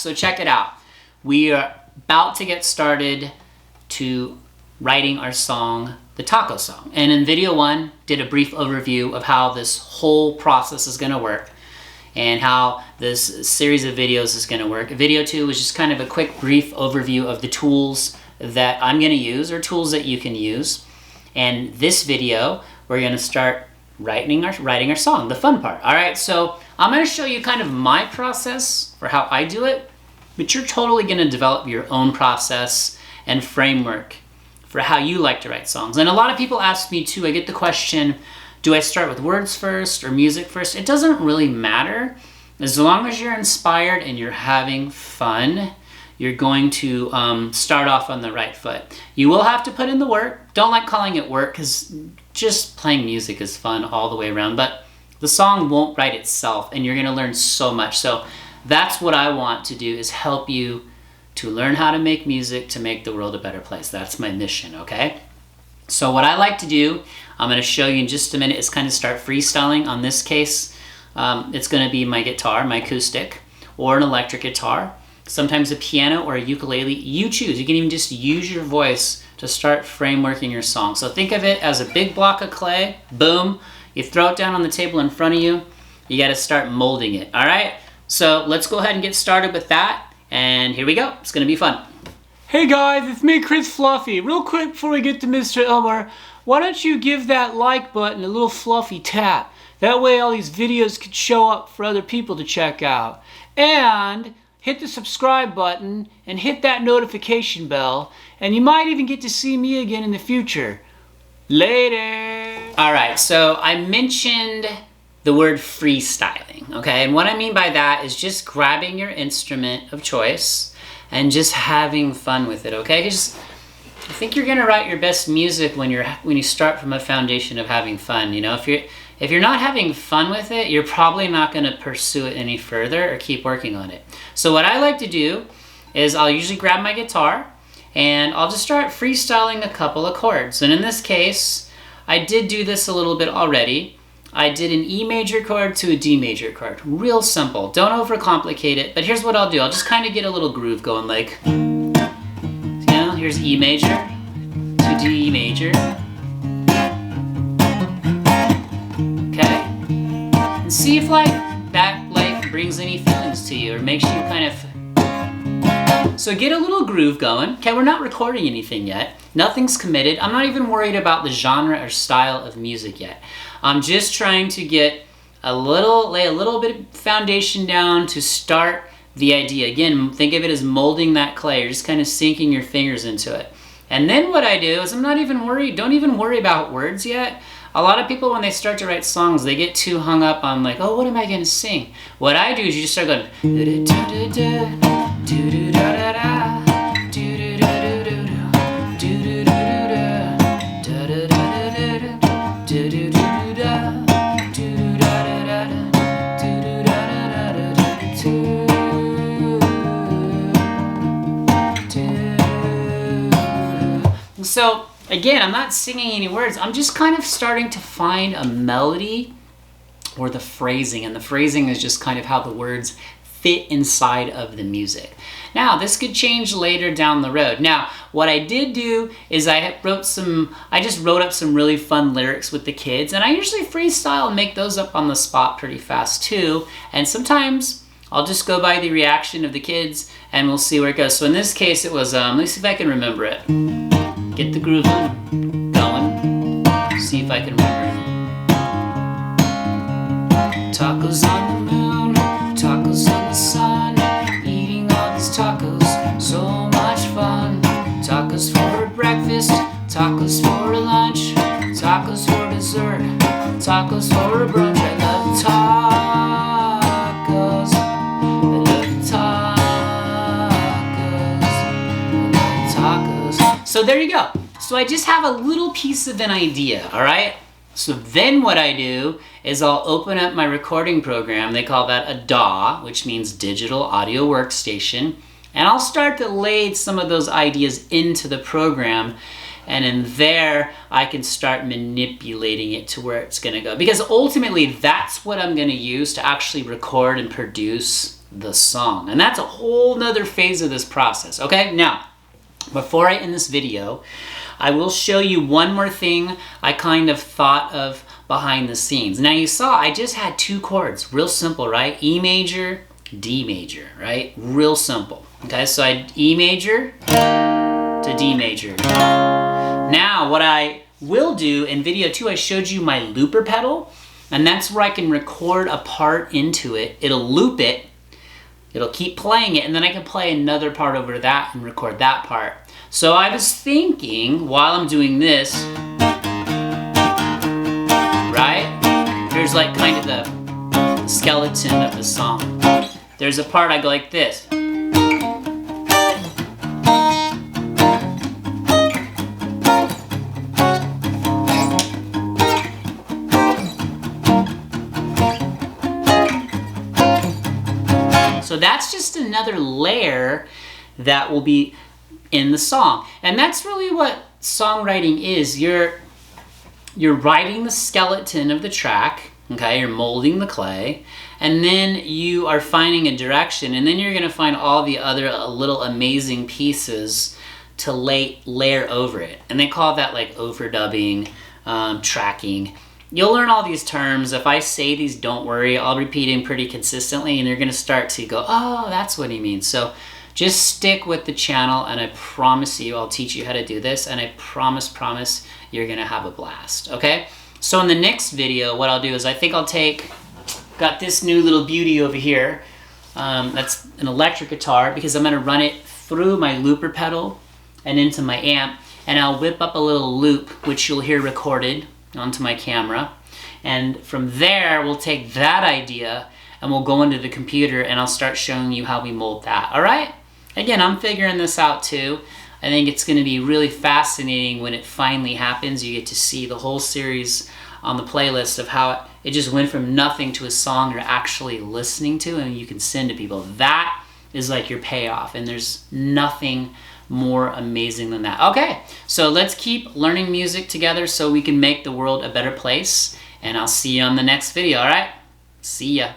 so check it out. We are about to get started to writing our song, the taco song. And in video 1, did a brief overview of how this whole process is gonna work and how this series of videos is gonna work. Video 2 was just kind of a quick brief overview of the tools that I'm gonna use or tools that you can use. And this video, we're gonna start writing our song, the fun part. All right, so I'm gonna show you kind of my process for how I do it, but you're totally gonna develop your own process and framework for how you like to write songs. And a lot of people ask me too, I get the question, do I start with words first or music first? It doesn't really matter. As long as you're inspired and you're having fun, you're going to start off on the right foot. You will have to put in the work. Don't like calling it work because just playing music is fun all the way around, but the song won't write itself and you're gonna learn so much. So that's what I want to do, is help you to learn how to make music to make the world a better place. That's my mission, okay? So what I like to do, I'm gonna show you in just a minute, is kind of start freestyling. On this case, it's gonna be my guitar, my acoustic, or an electric guitar, sometimes a piano or a ukulele. You choose. You can even just use your voice to start frameworking your song. So think of it as a big block of clay, boom, you throw it down on the table in front of you, you gotta start molding it, all right? So let's go ahead and get started with that, and here we go, it's gonna be fun. Hey guys, it's me, Chris Fluffy. Real quick before we get to Mr. Elmer, why don't you give that like button a little fluffy tap? That way all these videos could show up for other people to check out. And hit the subscribe button and hit that notification bell, and you might even get to see me again in the future. Later. All right, so I mentioned the word freestyling, okay? And what I mean by that is just grabbing your instrument of choice and just having fun with it, okay? Because I think you're gonna write your best music when you start from a foundation of having fun. You know, if you're not having fun with it, you're probably not gonna pursue it any further or keep working on it. So what I like to do is I'll usually grab my guitar and I'll just start freestyling a couple of chords. And in this case, I did do this a little bit already. I did an E major chord to a D major chord. Real simple. Don't overcomplicate it. But here's what I'll do. I'll just kind of get a little groove going, like, you know, here's E major to D major. Okay? And see if that brings any feelings to you or makes you kind of... So get a little groove going. Okay, we're not recording anything yet. Nothing's committed. I'm not even worried about the genre or style of music yet. I'm just trying to lay a little bit of foundation down to start the idea. Again, think of it as molding that clay. You're just kind of sinking your fingers into it. And then what I do is I'm not even worried. Don't even worry about words yet. A lot of people, when they start to write songs, they get too hung up on like, oh, what am I gonna sing? What I do is you just start going, So again, I'm not singing any words. I'm just kind of starting to find a melody or the phrasing. And the phrasing is just kind of how the words fit inside of the music. Now, this could change later down the road. Now, what I did do is I just wrote up some really fun lyrics with the kids. And I usually freestyle and make those up on the spot pretty fast too. And sometimes I'll just go by the reaction of the kids and we'll see where it goes. So in this case, it was, let me see if I can remember it. Get the groove going. See if I can remember it. Tacos on the moon, tacos in the sun, eating all these tacos, so much fun. Tacos for breakfast, tacos for lunch, tacos for dessert, tacos for brunch. I love tacos. I love tacos. So there you go. So I just have a little piece of an idea, all right? So then what I do is I'll open up my recording program. They call that a DAW, which means Digital Audio Workstation. And I'll start to lay some of those ideas into the program. And in there, I can start manipulating it to where it's gonna go. Because ultimately, that's what I'm gonna use to actually record and produce the song. And that's a whole nother phase of this process, okay? Now, before I end this video, I will show you one more thing I kind of thought of behind the scenes. Now you saw I just had 2 chords, real simple, right? E major, D major, right? Real simple, okay? So I E major to D major. Now what I will do in video 2, I showed you my looper pedal, and that's where I can record a part into it. It'll loop it, it'll keep playing it, and then I can play another part over that and record that part. So I was thinking, while I'm doing this, right? Here's like kind of the skeleton of the song. There's a part I go like this. So that's just another layer that will be in the song. And that's really what songwriting is. You're writing the skeleton of the track, okay? You're molding the clay, and then you are finding a direction, and then you're gonna find all the other little amazing pieces to layer over it. And they call that like overdubbing, tracking. You'll learn all these terms. If I say these, don't worry, I'll repeat them pretty consistently, and you're gonna start to go, oh, that's what he means. So just stick with the channel, and I promise you, I'll teach you how to do this, and I promise you're gonna have a blast, okay? So in the next video, what I'll do is I think I'll got this new little beauty over here. That's an electric guitar, because I'm gonna run it through my looper pedal and into my amp, and I'll whip up a little loop, which you'll hear recorded onto my camera. And from there, we'll take that idea and we'll go into the computer, and I'll start showing you how we mold that, all right? Again, I'm figuring this out too. I think it's gonna be really fascinating when it finally happens. You get to see the whole series on the playlist of how it just went from nothing to a song you're actually listening to and you can send to people. That is like your payoff, and there's nothing more amazing than that. Okay, so let's keep learning music together so we can make the world a better place, and I'll see you on the next video, all right? See ya.